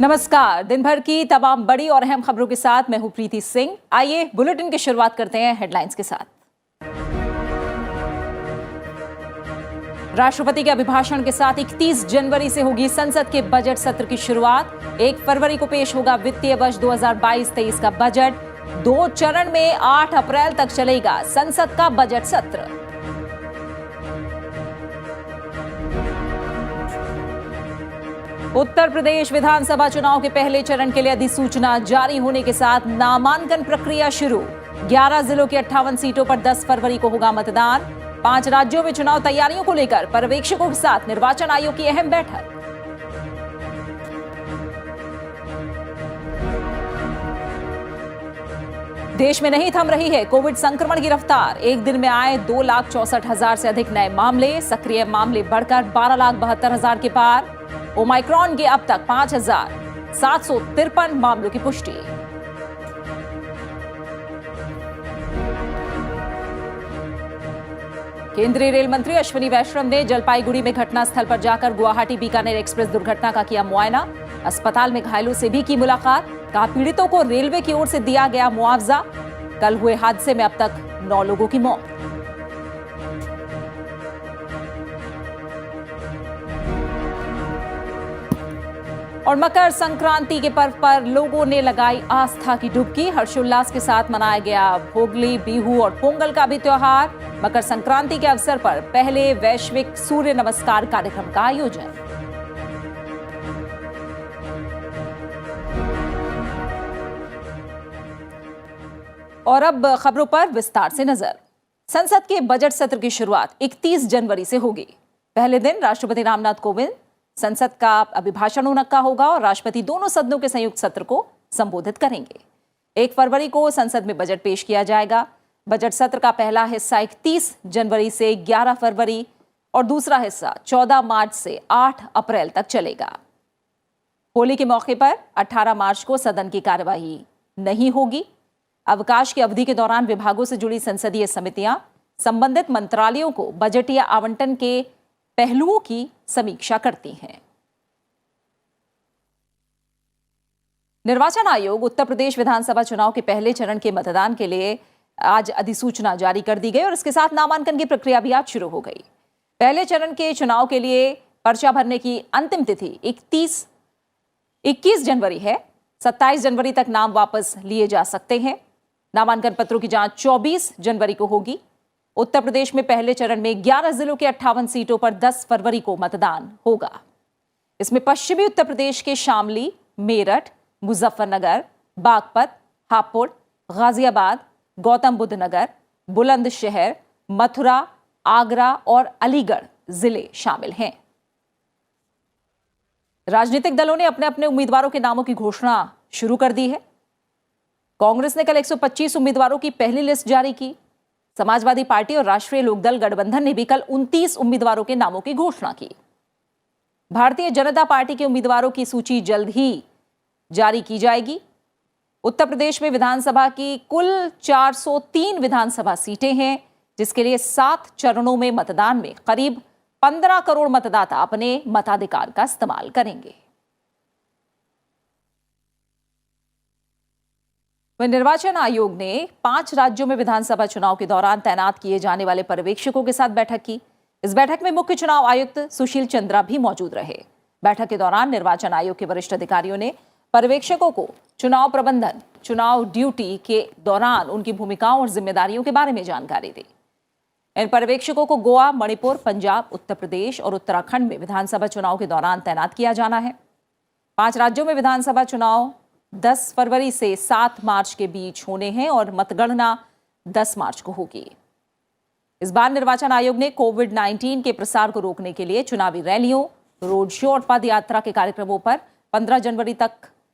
नमस्कार। दिन भर की तमाम बड़ी और अहम खबरों के साथ मैं हूं प्रीति सिंह। आइए बुलेटिन की शुरुआत करते हैं हेडलाइंस के साथ। राष्ट्रपति के अभिभाषण के साथ 31 जनवरी से होगी संसद के बजट सत्र की शुरुआत। 1 फरवरी को पेश होगा वित्तीय वर्ष 2022-23 का बजट। 2 चरण में 8 अप्रैल तक चलेगा संसद का बजट सत्र। उत्तर प्रदेश विधानसभा चुनाव के पहले चरण के लिए अधिसूचना जारी होने के साथ नामांकन प्रक्रिया शुरू। 11 जिलों की 58 सीटों पर 10 फरवरी को होगा मतदान। 5 राज्यों में चुनाव तैयारियों को लेकर पर्यवेक्षकों के साथ निर्वाचन आयोग की अहम बैठक। देश में नहीं थम रही है कोविड संक्रमण की रफ्तार। एक दिन में आए 2,64,000 से अधिक नए मामले। सक्रिय मामले बढ़कर 12,72,000 के पार। ओमाइक्रॉन के अब तक 5,753 मामलों की पुष्टि। केंद्रीय रेल मंत्री अश्विनी वैष्णव ने जलपाईगुड़ी में घटनास्थल पर जाकर गुवाहाटी बीकानेर एक्सप्रेस दुर्घटना का किया मुआयना। अस्पताल में घायलों से भी की मुलाकात। कहा पीड़ितों को रेलवे की ओर से दिया गया मुआवजा। कल हुए हादसे में अब तक 9 लोगों की मौत। और मकर संक्रांति के पर्व पर लोगों ने लगाई आस्था की डुबकी। हर्षोल्लास के साथ मनाया गया भोगली, बिहू और पोंगल का भी त्योहार। मकर संक्रांति के अवसर पर पहले वैश्विक सूर्य नमस्कार कार्यक्रम का आयोजन। और अब खबरों पर विस्तार से नजर। संसद के बजट सत्र की शुरुआत 31 जनवरी से होगी। पहले दिन राष्ट्रपति रामनाथ कोविंद संसद का अभिभाषण उनका होगा और राष्ट्रपति दोनों सदनों के संयुक्त सत्र को संबोधित करेंगे। 1 फरवरी को संसद में बजट पेश किया जाएगा। बजट सत्र का पहला हिस्सा 31 जनवरी से 11 फरवरी और दूसरा हिस्सा 14 मार्च से 8 अप्रैल तक चलेगा। होली के मौके पर 18 मार्च को सदन की कार्यवाही नहीं होगी। अवकाश की अवधि के दौरान विभागों से जुड़ी संसदीय समितियां संबंधित मंत्रालयों को बजटीय आवंटन के पहलुओं की समीक्षा करती हैं। निर्वाचन आयोग उत्तर प्रदेश विधानसभा चुनाव के पहले चरण के मतदान के लिए आज अधिसूचना जारी कर दी गई और इसके साथ नामांकन की प्रक्रिया भी आज शुरू हो गई। पहले चरण के चुनाव के लिए पर्चा भरने की अंतिम तिथि 21 जनवरी है। 27 जनवरी तक नाम वापस लिए जा सकते हैं। नामांकन पत्रों की जांच 24 जनवरी को होगी। उत्तर प्रदेश में पहले चरण में 11 जिलों की 58 सीटों पर 10 फरवरी को मतदान होगा। इसमें पश्चिमी उत्तर प्रदेश के शामली, मेरठ, मुजफ्फरनगर, बागपत, हापुड़, गाजियाबाद, गौतम बुद्ध नगर, बुलंदशहर, मथुरा, आगरा और अलीगढ़ जिले शामिल हैं। राजनीतिक दलों ने अपने अपने उम्मीदवारों के नामों की घोषणा शुरू कर दी है। कांग्रेस ने कल 125 उम्मीदवारों की पहली लिस्ट जारी की। समाजवादी पार्टी और राष्ट्रीय लोकदल गठबंधन ने भी कल 29 उम्मीदवारों के नामों की घोषणा की। भारतीय जनता पार्टी के उम्मीदवारों की सूची जल्द ही जारी की जाएगी। उत्तर प्रदेश में विधानसभा की कुल 403 विधानसभा सीटें हैं, जिसके लिए 7 चरणों में मतदान में करीब 15 करोड़ मतदाता अपने मताधिकार का इस्तेमाल करेंगे। निर्वाचन आयोग ने 5 राज्यों में विधानसभा चुनाव के दौरान तैनात किए जाने वाले पर्यवेक्षकों के साथ बैठक की। इस बैठक में मुख्य चुनाव आयुक्त सुशील चंद्रा भी मौजूद रहे। बैठक के दौरान निर्वाचन आयोग के वरिष्ठ अधिकारियों ने पर्यवेक्षकों को चुनाव प्रबंधन, चुनाव ड्यूटी के दौरान उनकी भूमिकाओं और जिम्मेदारियों के बारे में जानकारी दी। इन पर्यवेक्षकों को गोवा, मणिपुर, पंजाब, उत्तर प्रदेश और उत्तराखंड में विधानसभा चुनाव के दौरान तैनात किया जाना है। 5 राज्यों में विधानसभा चुनाव 10 फरवरी से 7 मार्च के बीच होने हैं और मतगणना 10 मार्च को होगी। इस बार निर्वाचन आयोग ने कोविड-19 के प्रसार को रोकने के लिए चुनावी रैलियों, रोड शो और पद यात्रा के कार्यक्रमों पर 15 जनवरी तक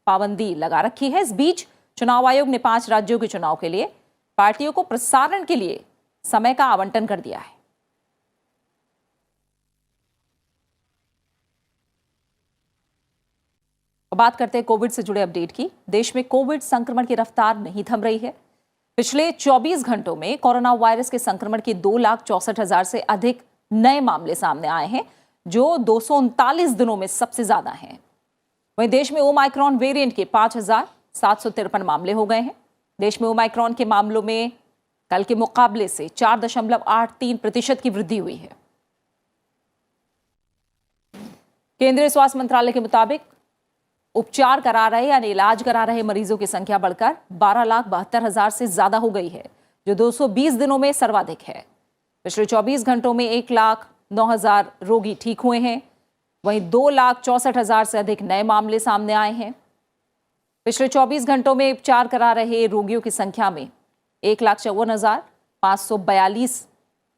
पाबंदी लगा रखी है। इस बीच चुनाव आयोग ने 5 राज्यों के चुनाव के लिए पार्टियों को प्रसारण के लिए समय का आवंटन कर दिया है। बात करते हैं कोविड से जुड़े अपडेट की। देश में कोविड संक्रमण की रफ्तार नहीं थम रही है। पिछले 24 घंटों में कोरोना वायरस के संक्रमण के 2,64,000 से अधिक नए मामले सामने आए हैं, जो 239 दिनों में सबसे ज्यादा हैं। वहीं देश में ओमाइक्रॉन वेरिएंट के 5,753 मामले हो गए हैं। देश में ओमाइक्रॉन के मामलों में कल के मुकाबले से 4.83% की वृद्धि हुई है। केंद्रीय स्वास्थ्य मंत्रालय के मुताबिक उपचार करा रहे यानी इलाज करा रहे मरीजों की संख्या बढ़कर 12,72,000 से ज्यादा हो गई है, जो 220 दिनों में सर्वाधिक है। पिछले 24 घंटों में 1,09,000 रोगी ठीक हुए हैं। वहीं 2,64,000 से अधिक नए मामले सामने आए हैं। पिछले 24 घंटों में उपचार करा रहे रोगियों की संख्या में 1,54,542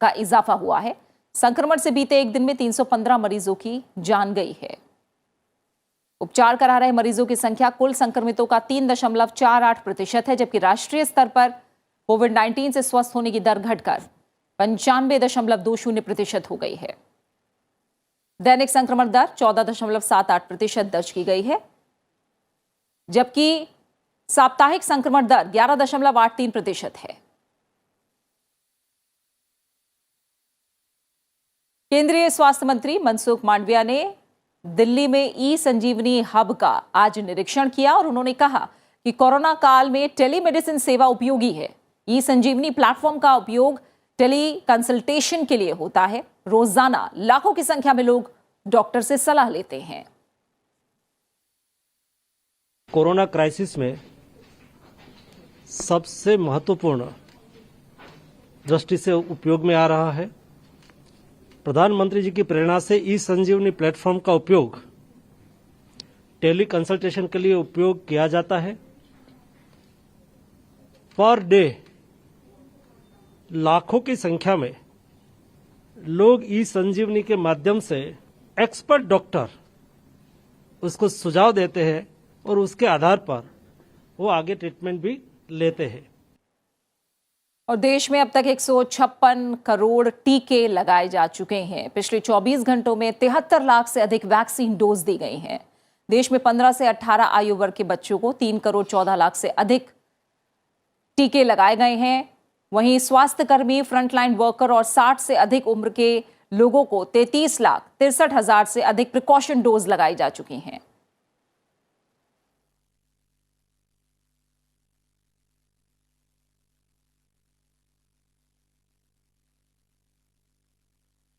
का इजाफा हुआ है। संक्रमण से बीते एक दिन में 315 मरीजों की जान गई है। उपचार करा रहे मरीजों की संख्या कुल संक्रमितों का 3.48% है, जबकि राष्ट्रीय स्तर पर कोविड-19 से स्वस्थ होने की दर घटकर 95.20% हो गई है। दैनिक संक्रमण दर 14.78% दर्ज की गई है, जबकि साप्ताहिक संक्रमण दर 11.83% है। केंद्रीय स्वास्थ्य मंत्री मनसुख मांडविया ने दिल्ली में ई संजीवनी हब का आज निरीक्षण किया और उन्होंने कहा कि कोरोना काल में टेलीमेडिसिन सेवा उपयोगी है। ई संजीवनी प्लेटफॉर्म का उपयोग टेली कंसल्टेशन के लिए होता है। रोजाना लाखों की संख्या में लोग डॉक्टर से सलाह लेते हैं। कोरोना क्राइसिस में सबसे महत्वपूर्ण दृष्टि से उपयोग में आ रहा है। प्रधानमंत्री जी की प्रेरणा से ई संजीवनी प्लेटफॉर्म का उपयोग टेली कंसल्टेशन के लिए उपयोग किया जाता है। पर डे लाखों की संख्या में लोग ई संजीवनी के माध्यम से एक्सपर्ट डॉक्टर उसको सुझाव देते हैं और उसके आधार पर वो आगे ट्रीटमेंट भी लेते हैं। और देश में अब तक 156 करोड़ टीके लगाए जा चुके हैं। पिछले 24 घंटों में 73 लाख से अधिक वैक्सीन डोज दी गई हैं। देश में 15 से 18 आयु वर्ग के बच्चों को 3 करोड़ 14 लाख से अधिक टीके लगाए गए हैं। वहीं स्वास्थ्यकर्मी, फ्रंटलाइन वर्कर और 60 से अधिक उम्र के लोगों को 33,63,000 से अधिक प्रिकॉशन डोज लगाई जा चुकी हैं।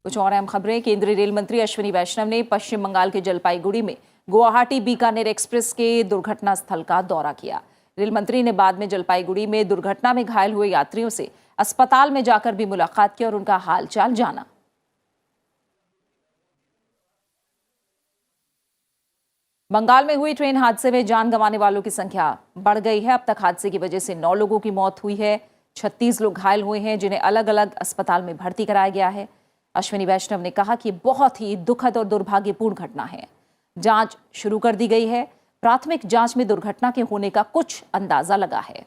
कुछ और अहम खबरें। केंद्रीय रेल मंत्री अश्विनी वैष्णव ने पश्चिम बंगाल के जलपाईगुड़ी में गुवाहाटी बीकानेर एक्सप्रेस के दुर्घटना स्थल का दौरा किया। रेल मंत्री ने बाद में जलपाईगुड़ी में दुर्घटना में घायल हुए यात्रियों से अस्पताल में जाकर भी मुलाकात की और उनका हालचाल जाना। बंगाल में हुई ट्रेन हादसे में जान गंवाने वालों की संख्या बढ़ गई है। अब तक हादसे की वजह से 9 लोगों की मौत हुई है। 36 लोग घायल हुए हैं, जिन्हें अलग अलग अस्पताल में भर्ती कराया गया है। अश्विनी वैष्णव ने कहा कि बहुत ही दुखद और दुर्भाग्यपूर्ण घटना है। जांच शुरू कर दी गई है। प्राथमिक जांच में दुर्घटना के होने का कुछ अंदाजा लगा है।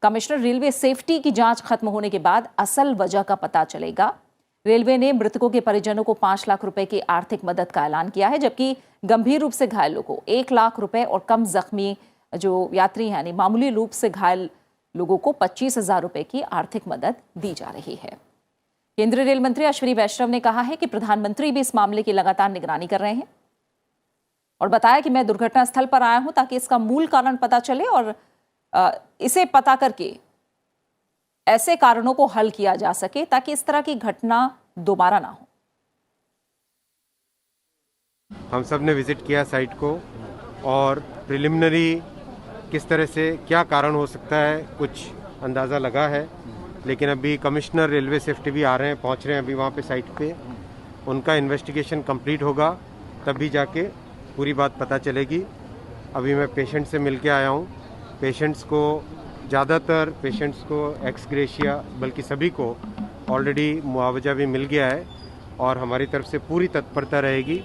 कमिश्नर रेलवे सेफ्टी की जांच खत्म होने के बाद असल वजह का पता चलेगा। रेलवे ने मृतकों के परिजनों को 5 लाख रुपए की आर्थिक मदद का ऐलान किया है, जबकि गंभीर रूप से घायलों को 1 लाख रुपए और कम जख्मी जो यात्री यानी मामूली रूप से घायल लोगों को 25,000 रुपए की आर्थिक मदद दी जा रही है। केंद्रीय रेल मंत्री अश्विनी वैष्णव ने कहा है कि प्रधानमंत्री भी इस मामले की लगातार निगरानी कर रहे हैं और बताया कि मैं दुर्घटना स्थल पर आया हूं ताकि इसका मूल कारण पता चले और इसे पता करके ऐसे कारणों को हल किया जा सके ताकि इस तरह की घटना दोबारा ना हो। हम सब ने विजिट किया साइट को और प्रिलिमिनरी किस तरह से क्या कारण हो सकता है कुछ अंदाज़ा लगा है, लेकिन अभी कमिश्नर रेलवे सेफ्टी भी आ रहे हैं, पहुंच रहे हैं अभी वहाँ पे साइट पे। उनका इन्वेस्टिगेशन कंप्लीट होगा तभी जाके पूरी बात पता चलेगी। अभी मैं पेशेंट से मिल के आया हूँ। पेशेंट्स को ज़्यादातर पेशेंट्स को एक्स ग्रेशिया बल्कि सभी को ऑलरेडी मुआवजा भी मिल गया है और हमारी तरफ से पूरी तत्परता रहेगी।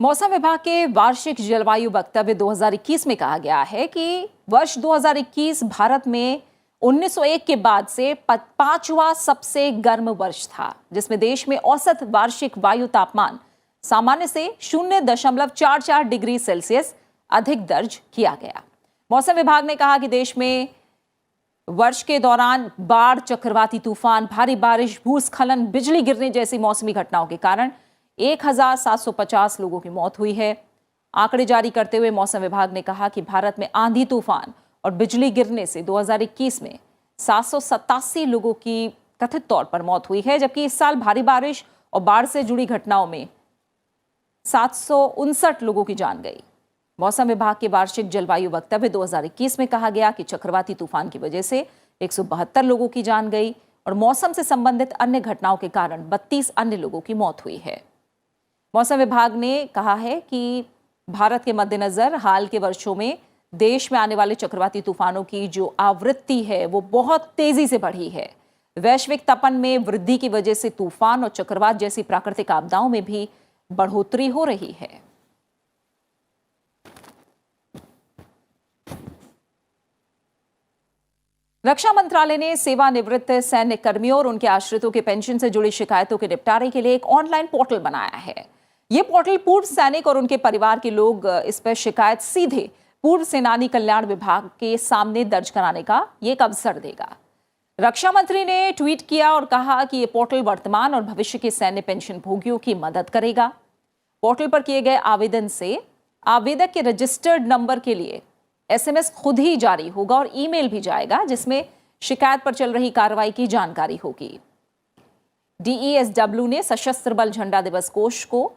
मौसम विभाग के वार्षिक जलवायु वक्तव्य 2021 में कहा गया है कि वर्ष 2021 भारत में 1901 के बाद से 5वां सबसे गर्म वर्ष था, जिसमें देश में औसत वार्षिक वायु तापमान सामान्य से 0.44 डिग्री सेल्सियस अधिक दर्ज किया गया। मौसम विभाग ने कहा कि देश में वर्ष के दौरान बाढ़, चक्रवाती तूफान, भारी बारिश, भूस्खलन, बिजली गिरने जैसी मौसमी घटनाओं के कारण 1,750 लोगों की मौत हुई है। आंकड़े जारी करते हुए मौसम विभाग ने कहा कि भारत में आंधी तूफान और बिजली गिरने से 2021 में 787 लोगों की कथित तौर पर मौत हुई है, जबकि इस साल भारी बारिश और बाढ़ से जुड़ी घटनाओं में 759 लोगों की जान गई। मौसम विभाग के वार्षिक जलवायु वक्तव्य 2021 में कहा गया कि चक्रवाती तूफान की वजह से 172 लोगों की जान गई और मौसम से संबंधित अन्य घटनाओं के कारण 32 अन्य लोगों की मौत हुई है। मौसम विभाग ने कहा है कि भारत के मद्देनजर हाल के वर्षों में देश में आने वाले चक्रवाती तूफानों की जो आवृत्ति है वो बहुत तेजी से बढ़ी है। वैश्विक तपन में वृद्धि की वजह से तूफान और चक्रवात जैसी प्राकृतिक आपदाओं में भी बढ़ोतरी हो रही है। रक्षा मंत्रालय ने सेवानिवृत्त सैन्य कर्मियों और उनके आश्रितों के पेंशन से जुड़ी शिकायतों के निपटारे के लिए एक ऑनलाइन पोर्टल बनाया है। यह पोर्टल पूर्व सैनिक और उनके परिवार के लोग इस पर शिकायत सीधे पूर्व सेनानी कल्याण विभाग के सामने दर्ज कराने का एक अवसर देगा। रक्षा मंत्री ने ट्वीट किया और कहा कि यह पोर्टल वर्तमान और भविष्य के सैन्य पेंशन भोगियों की मदद करेगा। पोर्टल पर किए गए आवेदन से आवेदक के रजिस्टर्ड नंबर के लिए SMS खुद ही जारी होगा और ईमेल भी जाएगा, जिसमें शिकायत पर चल रही कार्रवाई की जानकारी होगी। DESW ने सशस्त्र बल झंडा दिवस कोष को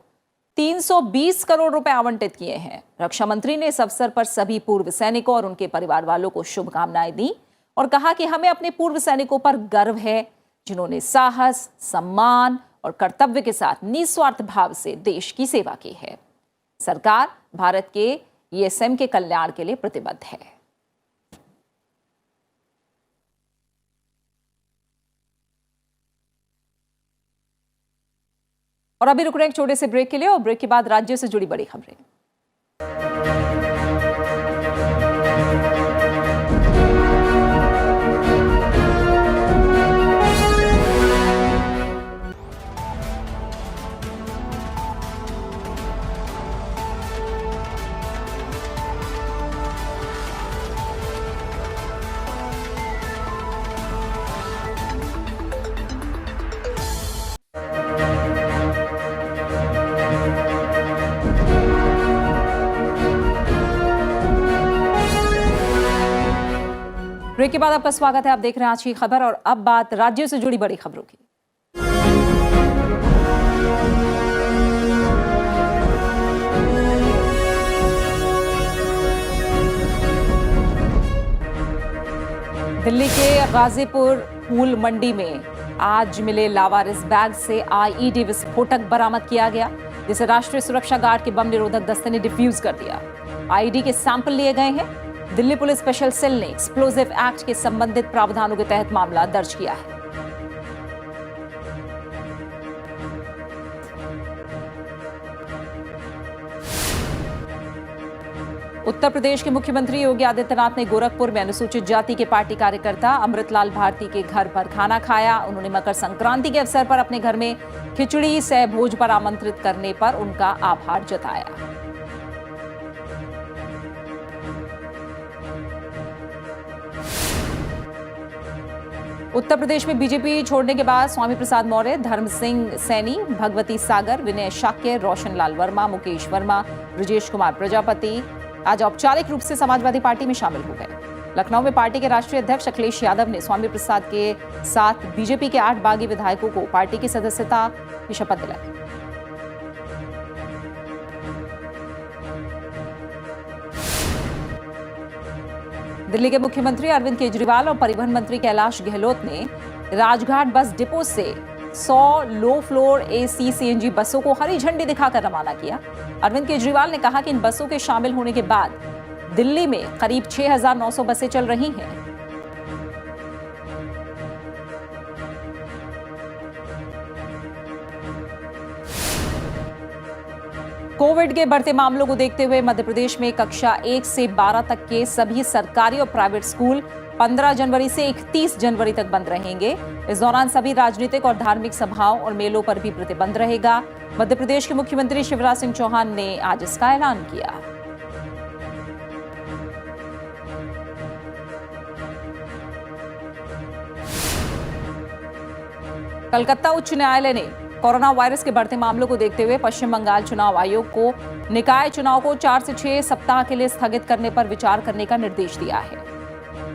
320 करोड़ रुपए आवंटित किए हैं। रक्षा मंत्री ने इस अवसर पर सभी पूर्व सैनिकों और उनके परिवार वालों को शुभकामनाएं दी और कहा कि हमें अपने पूर्व सैनिकों पर गर्व है, जिन्होंने साहस, सम्मान और कर्तव्य के साथ निस्वार्थ भाव से देश की सेवा की है। सरकार भारत के ESM के कल्याण के लिए प्रतिबद्ध है। और अभी रुक रहे हैं एक छोटे से ब्रेक के लिए और ब्रेक के बाद राज्य से जुड़ी बड़ी खबरें। ब्रेक के बाद आपका स्वागत है। आप देख रहे हैं आज की खबर और अब बात राज्यों से जुड़ी बड़ी खबरों की। दिल्ली के गाजीपुर फूल मंडी में आज मिले लावारिस बैग से IED विस्फोटक बरामद किया गया, जिसे राष्ट्रीय सुरक्षा गार्ड के बम निरोधक दस्ते ने डिफ्यूज कर दिया। IED के सैंपल लिए गए हैं। दिल्ली पुलिस स्पेशल सेल ने एक्सप्लोजिव एक्ट के संबंधित प्रावधानों के तहत मामला दर्ज किया है। उत्तर प्रदेश के मुख्यमंत्री योगी आदित्यनाथ ने गोरखपुर में अनुसूचित जाति के पार्टी कार्यकर्ता अमृतलाल भारती के घर पर खाना खाया। उन्होंने मकर संक्रांति के अवसर पर अपने घर में खिचड़ी सह भोज पर आमंत्रित करने पर उनका आभार जताया। उत्तर प्रदेश में बीजेपी छोड़ने के बाद स्वामी प्रसाद मौर्य, धर्म सिंह सैनी, भगवती सागर, विनय शाक्य, रोशन लाल वर्मा, मुकेश वर्मा, ब्रजेश कुमार प्रजापति आज औपचारिक रूप से समाजवादी पार्टी में शामिल हो गए। लखनऊ में पार्टी के राष्ट्रीय अध्यक्ष अखिलेश यादव ने स्वामी प्रसाद के साथ बीजेपी के 8 बागी विधायकों को पार्टी की सदस्यता की शपथ दिलाई। दिल्ली के मुख्यमंत्री अरविंद केजरीवाल और परिवहन मंत्री कैलाश गहलोत ने राजघाट बस डिपो से 100 लो फ्लोर AC CNG बसों को हरी झंडी दिखाकर रवाना किया। अरविंद केजरीवाल ने कहा कि इन बसों के शामिल होने के बाद दिल्ली में करीब 6,900 बसें चल रही हैं। कोविड के बढ़ते मामलों को देखते हुए मध्य प्रदेश में कक्षा 1 से 12 तक के सभी सरकारी और प्राइवेट स्कूल 15 जनवरी से 31 जनवरी तक बंद रहेंगे। इस दौरान सभी राजनीतिक और धार्मिक सभाओं और मेलों पर भी प्रतिबंध रहेगा। मध्य प्रदेश के मुख्यमंत्री शिवराज सिंह चौहान ने आज इसका ऐलान किया। कलकत्ता उच्च न्यायालय ने कोरोना वायरस के बढ़ते मामलों को देखते हुए पश्चिम बंगाल चुनाव आयोग को निकाय चुनाव को 4 से 6 सप्ताह के लिए स्थगित करने पर विचार करने का निर्देश दिया है।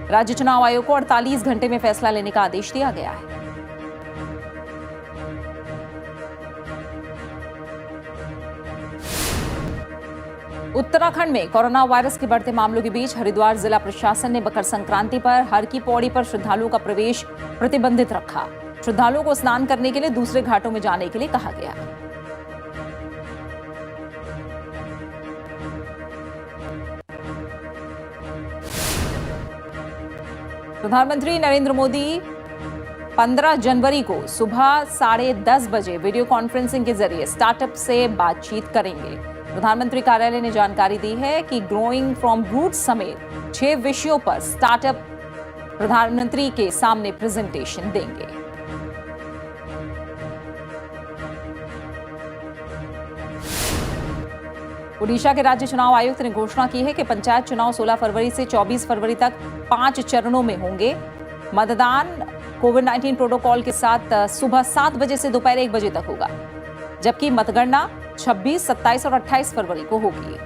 राज्य चुनाव आयोग को 48 घंटे में फैसला लेने का आदेश दिया गया है। उत्तराखंड में कोरोना वायरस के बढ़ते मामलों के बीच हरिद्वार जिला प्रशासन ने मकर संक्रांति पर हर की पौड़ी पर श्रद्धालुओं का प्रवेश प्रतिबंधित रखा। श्रद्धालुओं को स्नान करने के लिए दूसरे घाटों में जाने के लिए कहा गया। प्रधानमंत्री नरेंद्र मोदी 15 जनवरी को सुबह 10:30 बजे वीडियो कॉन्फ्रेंसिंग के जरिए स्टार्टअप से बातचीत करेंगे। प्रधानमंत्री कार्यालय ने जानकारी दी है कि ग्रोइंग फ्रॉम रूट्स समेत 6 विषयों पर स्टार्टअप प्रधानमंत्री के सामने प्रेजेंटेशन देंगे। ओडिशा के राज्य चुनाव आयुक्त ने घोषणा की है कि पंचायत चुनाव 16 फरवरी से 24 फरवरी तक 5 चरणों में होंगे। मतदान कोविड-19 प्रोटोकॉल के साथ सुबह 7 बजे से दोपहर 1 बजे तक होगा, जबकि मतगणना 26, 27 और 28 फरवरी को होगी।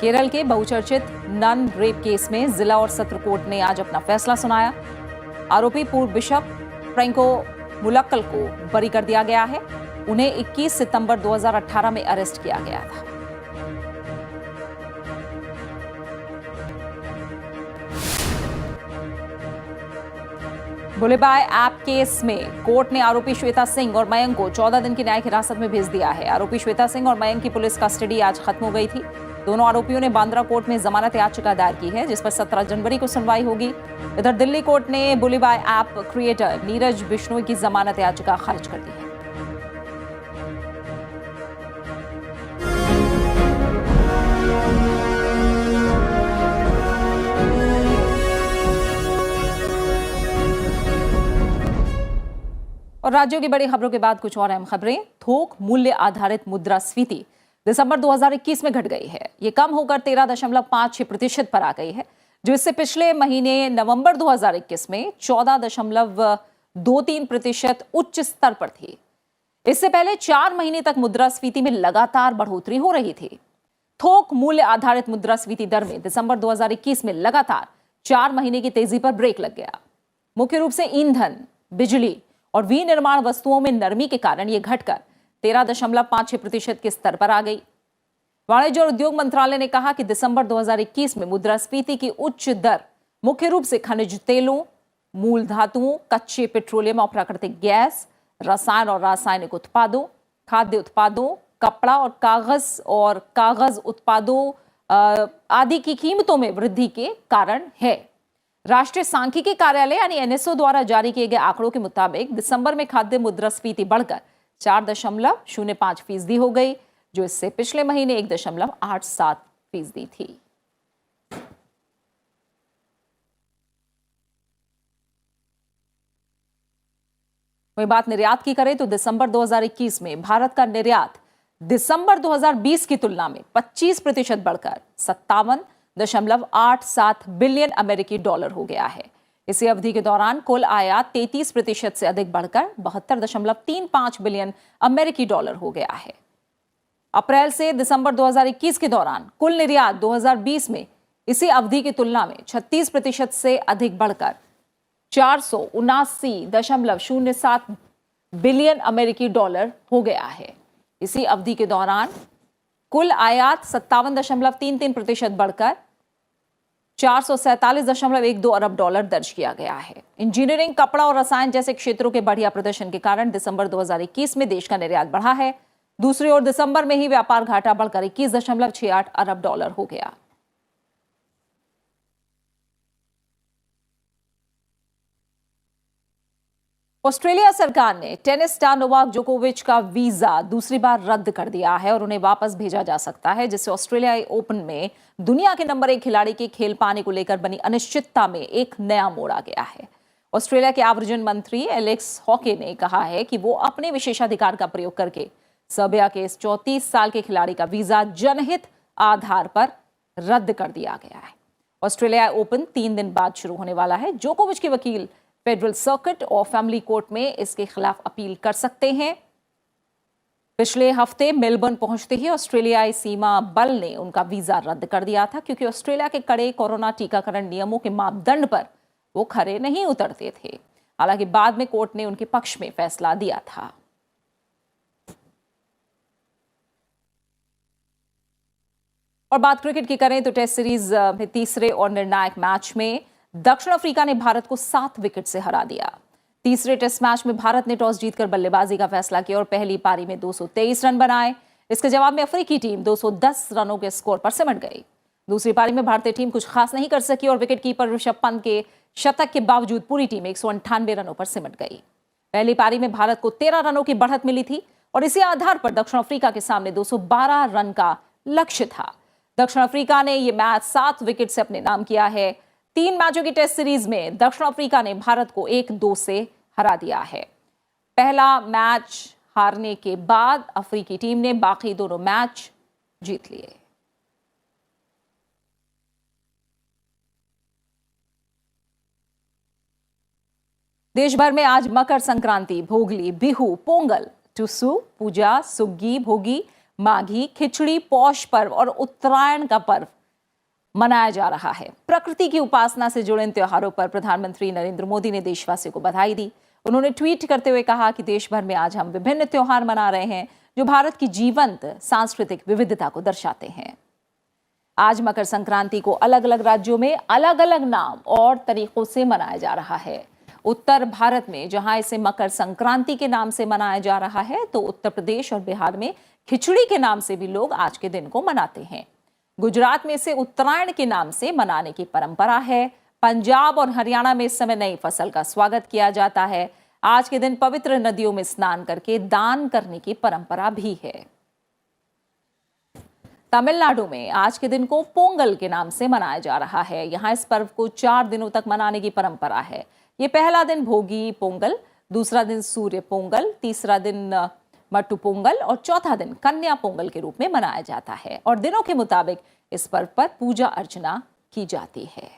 केरल के बहुचर्चित नन रेप केस में जिला और सत्र कोर्ट ने आज अपना फैसला सुनाया। आरोपी पूर्व बिशप फ्रैंको मुलक्कल को बरी कर दिया गया है। उन्हें 21 सितंबर 2018 में अरेस्ट किया गया था। बुलेबाय ऐप केस में कोर्ट ने आरोपी श्वेता सिंह और मयंक को 14 दिन की न्यायिक हिरासत में भेज दिया है। आरोपी श्वेता सिंह और मयंक की पुलिस कस्टडी आज खत्म हो गई थी। दोनों आरोपियों ने बांद्रा कोर्ट में जमानत याचिका दायर की है, जिस पर 17 जनवरी को सुनवाई होगी। इधर दिल्ली कोर्ट ने बुलेबाय ऐप क्रिएटर नीरज बिश्नोई की जमानत याचिका खारिज कर दी है। और राज्यों की बड़ी खबरों के बाद कुछ और अहम खबरें। थोक मूल्य आधारित मुद्रास्फीति दिसंबर 2021 में घट गई है। ये कम होकर 13.56% पर आ गई है, जो इससे पिछले महीने नवंबर 2021 में 14.23% उच्च स्तर पर थी। इससे पहले 4 महीने तक मुद्रास्फीति में लगातार बढ़ोतरी हो रही थी। थोक मूल्य आधारित मुद्रास्फीति दर में दिसंबर 2021 में लगातार 4 महीने की तेजी पर ब्रेक लग गया। मुख्य रूप से ईंधन, बिजली और विनिर्माण वस्तुओं में नरमी के कारण यह घटकर 13.56% के स्तर पर आ गई। वाणिज्य और उद्योग मंत्रालय ने कहा कि दिसंबर 2021 में मुद्रास्फीति की उच्च दर मुख्य रूप से खनिज तेलों, मूल धातुओं, कच्चे पेट्रोलियम और प्राकृतिक गैस, रसायन और रासायनिक उत्पादों, खाद्य उत्पादों, कपड़ा और कागज उत्पादों आदि की कीमतों में वृद्धि के कारण है। राष्ट्रीय सांख्यिकी कार्यालय यानी एनएसओ द्वारा जारी किए गए आंकड़ों के मुताबिक दिसंबर में खाद्य मुद्रास्फीति बढ़कर 4.05% हो गई, जो इससे पिछले महीने 1.87% थी। वही बात निर्यात की करें तो दिसंबर 2021 में भारत का निर्यात दिसंबर 2020 की तुलना में 25% बढ़कर 57.87 बिलियन अमेरिकी डॉलर हो गया है। इसी अवधि के दौरान कुल आयात 33% से अधिक बढ़कर 72.35 बिलियन अमेरिकी डॉलर हो गया है। अप्रैल से दिसंबर 2021 के दौरान कुल निर्यात 2020 में इसी अवधि की तुलना में 36% से अधिक बढ़कर 479.07 बिलियन अमेरिकी डॉलर हो गया है। इसी अवधि के दौरान कुल आयात 57.33% बढ़कर 447.12 अरब डॉलर दर्ज किया गया है। इंजीनियरिंग, कपड़ा और रसायन जैसे क्षेत्रों के बढ़िया प्रदर्शन के कारण दिसंबर 2021 में देश का निर्यात बढ़ा है। दूसरी ओर दिसंबर में ही व्यापार घाटा बढ़कर 21.68 अरब डॉलर हो गया। ऑस्ट्रेलिया सरकार ने टेनिस स्टार नोवाक जोकोविच का वीजा दूसरी बार रद्द कर दिया है और उन्हें वापस भेजा जा सकता है, जिससे ऑस्ट्रेलिया ओपन में दुनिया के नंबर 1 खिलाड़ी के खेल पाने को लेकर बनी अनिश्चितता में एक नया मोड़ आ गया है। ऑस्ट्रेलिया के आव्रजन मंत्री एलेक्स हॉके ने कहा है कि वो अपने विशेषाधिकार का प्रयोग करके सर्बिया के इस 34 साल के खिलाड़ी का वीजा जनहित आधार पर रद्द कर दिया गया है। ऑस्ट्रेलिया ओपन 3 दिन बाद शुरू होने वाला है। जोकोविच के वकील फेडरल सर्किट और फैमिली कोर्ट में इसके खिलाफ अपील कर सकते हैं। पिछले हफ्ते मेलबर्न पहुंचते ही ऑस्ट्रेलियाई सीमा बल ने उनका वीजा रद्द कर दिया था, क्योंकि ऑस्ट्रेलिया के कड़े कोरोना टीकाकरण नियमों के मापदंड पर वो खरे नहीं उतरते थे। हालांकि बाद में कोर्ट ने उनके पक्ष में फैसला दिया था। और बात क्रिकेट की करें तो टेस्ट सीरीज में तीसरे और निर्णायक मैच में दक्षिण अफ्रीका ने भारत को 7 विकेट से हरा दिया। तीसरे टेस्ट मैच में भारत ने टॉस जीतकर बल्लेबाजी का फैसला किया और पहली पारी में 223 रन बनाए। इसके जवाब में अफ्रीकी टीम 210 रनों के स्कोर पर सिमट गई। दूसरी पारी में भारतीय टीम कुछ खास नहीं कर सकी और विकेटकीपर ऋषभ पंत के शतक के बावजूद पूरी टीम 198 रनों पर सिमट गई। पहली पारी में भारत को 13 रनों की बढ़त मिली थी और इसी आधार पर दक्षिण अफ्रीका के सामने 212 रन का लक्ष्य था। दक्षिण अफ्रीका ने यह मैच 7 विकेट से अपने नाम किया है। 3 मैचों की टेस्ट सीरीज में दक्षिण अफ्रीका ने भारत को 1-2 से हरा दिया है। पहला मैच हारने के बाद अफ्रीकी टीम ने बाकी दोनों मैच जीत लिए। देश भर में आज मकर संक्रांति, भोगली, बिहू, पोंगल, टुसू, पूजा, सुग्गी, भोगी, माघी, खिचड़ी, पौष पर्व और उत्तरायण का पर्व मनाया जा रहा है। प्रकृति की उपासना से जुड़े इन त्योहारों पर प्रधानमंत्री नरेंद्र मोदी ने देशवासियों को बधाई दी। उन्होंने ट्वीट करते हुए कहा कि देश भर में आज हम विभिन्न त्योहार मना रहे हैं जो भारत की जीवंत सांस्कृतिक विविधता को दर्शाते हैं। आज मकर संक्रांति को अलग अलग राज्यों में अलग अलग नाम और तरीकों से मनाया जा रहा है। उत्तर भारत में जहां इसे मकर संक्रांति के नाम से मनाया जा रहा है, तो उत्तर प्रदेश और बिहार में खिचड़ी के नाम से भी लोग आज के दिन को मनाते हैं। गुजरात में इसे उत्तरायण के नाम से मनाने की परंपरा है। पंजाब और हरियाणा में इस समय नई फसल का स्वागत किया जाता है। आज के दिन पवित्र नदियों में स्नान करके दान करने की परंपरा भी है। तमिलनाडु में आज के दिन को पोंगल के नाम से मनाया जा रहा है। यहाँ इस पर्व को 4 दिनों तक मनाने की परंपरा है। ये पहला दिन भोगी पोंगल, दूसरा दिन सूर्य पोंगल, तीसरा दिन मट्टू पोंगल और चौथा दिन कन्या पोंगल के रूप में मनाया जाता है। और दिनों के मुताबिक इस पर्व पर पूजा अर्चना की जाती है।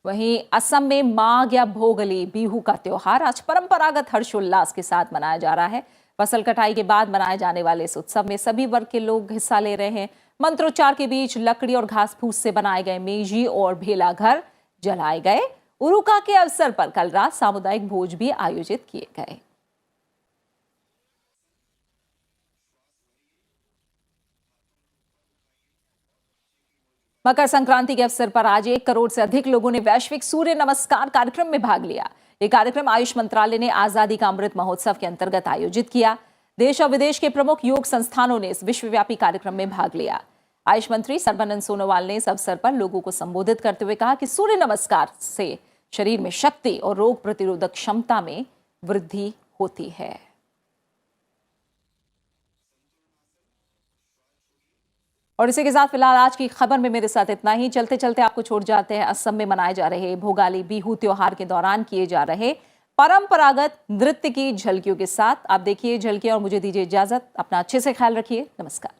वहीं असम में माघ या भोगली, बिहू का त्योहार आज परंपरागत हर्षोल्लास के साथ मनाया जा रहा है। फसल कटाई के बाद मनाए जाने वाले इस उत्सव में सभी वर्ग के लोग हिस्सा ले रहे हैं। मंत्रोच्चार के बीच लकड़ी और घास फूस से बनाए गए मेजी और भेला घर जलाए गए। उरुका के अवसर पर कल रात सामुदायिक भोज भी आयोजित किए गए। मकर संक्रांति के अवसर पर आज 1 करोड़ से अधिक लोगों ने वैश्विक सूर्य नमस्कार कार्यक्रम में भाग लिया। ये कार्यक्रम आयुष मंत्रालय ने आजादी का अमृत महोत्सव के अंतर्गत आयोजित किया। देश और विदेश के प्रमुख योग संस्थानों ने इस विश्वव्यापी कार्यक्रम में भाग लिया। आयुष मंत्री सर्बानंद सोनोवाल ने इस अवसर पर लोगों को संबोधित करते हुए कहा कि सूर्य नमस्कार से शरीर में शक्ति और रोग प्रतिरोधक क्षमता में वृद्धि होती है। और इसी के साथ फिलहाल आज की खबर में मेरे साथ इतना ही। चलते चलते आपको छोड़ जाते हैं असम में मनाए जा रहे भोगाली बिहू त्योहार के दौरान किए जा रहे परंपरागत नृत्य की झलकियों के साथ। आप देखिए झलकियां और मुझे दीजिए इजाजत। अपना अच्छे से ख्याल रखिए। नमस्कार।